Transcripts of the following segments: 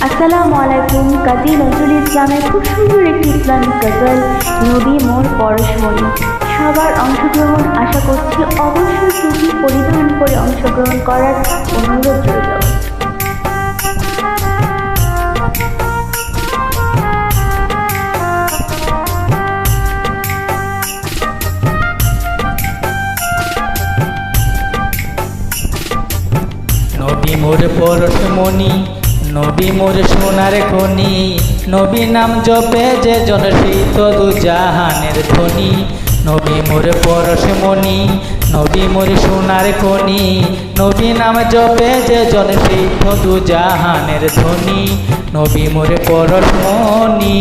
আসসালামু আলাইকুম। কাজী নজরুল ইসলামের খুব সুন্দর একটি ইসলামিক গজল নবী মোর পরশমণি। সবার অংশগ্রহণ আশা করছি। অবশ্যই টুপি পরিধান করে অংশগ্রহণ করার অনুরোধ রইল। নবী মোর পরশমণি, নবী মোর সোনার খনি, নবী নাম জপে যে জন সেই তো দু জাহানের ধ্বনি। নবী মোর পরশমণি, নবী মোর সোনার খনি, নবী নাম জপে যে জন সেই তো দু জাহানের ধ্বনি। নবী মোর পরশমণি।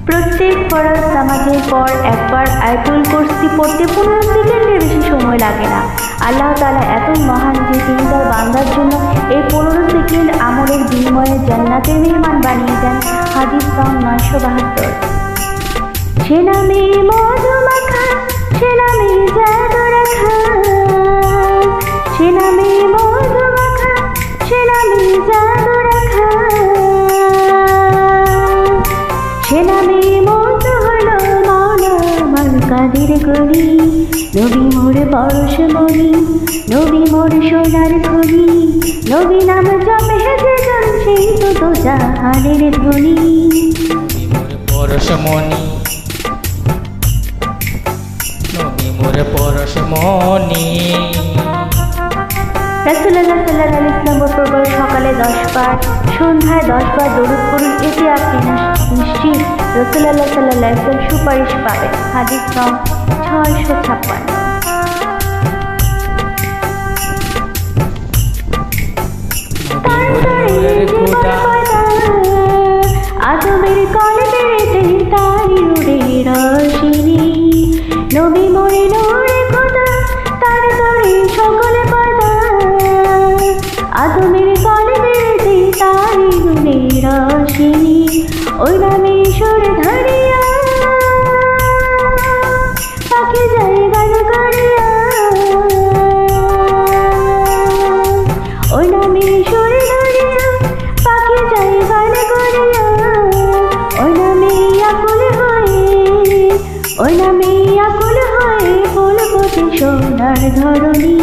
প্রত্যেক ফরজ নামাজের পর একবার আয়াতুল কুরসি পড়তে 15 সেকেন্ডের বেশি সময় লাগে না। আল্লাহ তাআলা এতই মহান যে তিনি তার বান্দার জন্য এই 15 সেকেন্ড আমলের বিনিময়ে জান্নাতের মেহমান বানিয়ে দেন। হাদিস নং 972। সে নামে মধু মাখা, সে নামে জাদু রাখা, সে নামে মধু মাখা, সে নামে জাদু রাখা, সে নামে মধু হলো মাওলা আমার কাদের গনি। নবী মোর পরশমণি, নবী মোর সোনার খনি, নবী নাম জপে যে জন সেই তো দু জাহানের ধ্বনি। নবী মোর পরশমণি, নবী মোর পরশমণি। রাসূলুল্লাহ সাল্লাল্লাহু আলাইহি ওয়াসাল্লাম পড়ব সকালে 10 বার, সন্ধ্যায় 10 বার দরুদ পড়ুন। এতে আপনি নিশ্চিত রাসূলুল্লাহ সাল্লাল্লাহু আলাইহি ওয়াসাল্লাম সুপারিশ পাবেন। হাদিস নং 656। আদমের কলে বেড়েছে তারি উড়ে রশিনি, নবী মোরে নূরে খোদা তার তরে সকলে পয়দা। আদমের কলে বেড়েছে তারি উড়ে রশিনি, ওই নামে সুর ধরিয়া পাখি যায় গান করিয়া, ওই নামে সুর ধরিয়া পাখি যায় গান করিয়া, ওই নামে আকুল হয়ে, ওই নামে আকুল হয়ে ফুলপতি সোনার ধরণী।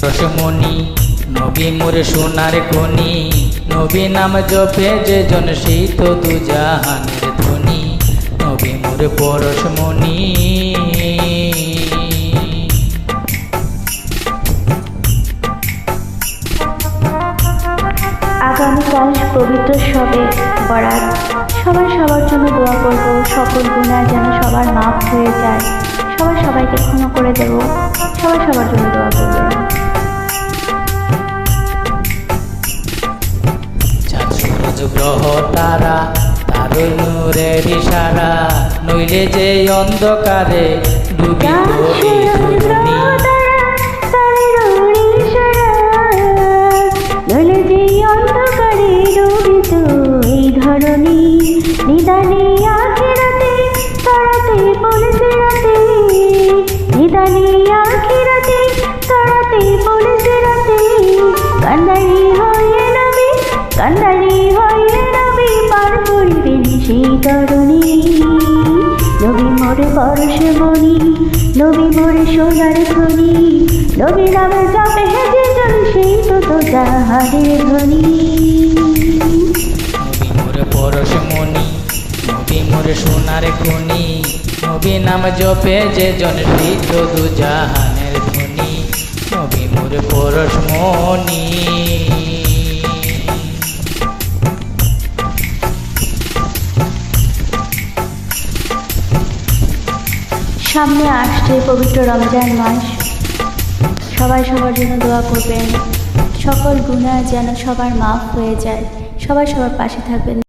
পরশমণি, নবী মোর সোনার খনি, নবী নাম জপে যে জন সেই তো দু জাহানের ধ্বনি। নবী মোর পরশমণি। আগামীকাল পবিত্র শবে বরাত। সবাই সবার জন্য দোয়া করব। সকল গুনাহ যেন সবার মাফ হয়ে যায়। সবাই সবাইকে ক্ষমা করে দেব। সবাই সবার জন্য দোয়া করবেন। চাঁদ সূরজ গ্রহ তারা তার নূরের ইশারা, নইলে যে অন্ধকারে ডুবিত এই ধরণী। নিদানে আখিরাতে তারাতে পড়েছে রাতে, নিদানে আখিরাতে তারাতে পড়েছে রাতে। কান্দারি হয়ে নবী, কান্দারি হয়ে নবী পার করিবেন সেই তরণী। নবী মোর পরশমণি, নবী মোর সোনার খনি, নবী নাম জপে যে জন সেই তো দু জাহানের ধ্বনি। নবী মোর পরশমণি, নবী মোর সোনার খনি, নবী নাম জপে যে জন সেই তো দু জাহানের ধ্বনি। নবী মোর পরশমণি। সামনে আসছে পবিত্র রমজান মাস। সবাই সবার জন্য দোয়া করবেন। সকল গুনাহ যেন সবার মাফ হয়ে যায়। সবাই সবার পাশে থাকবেন।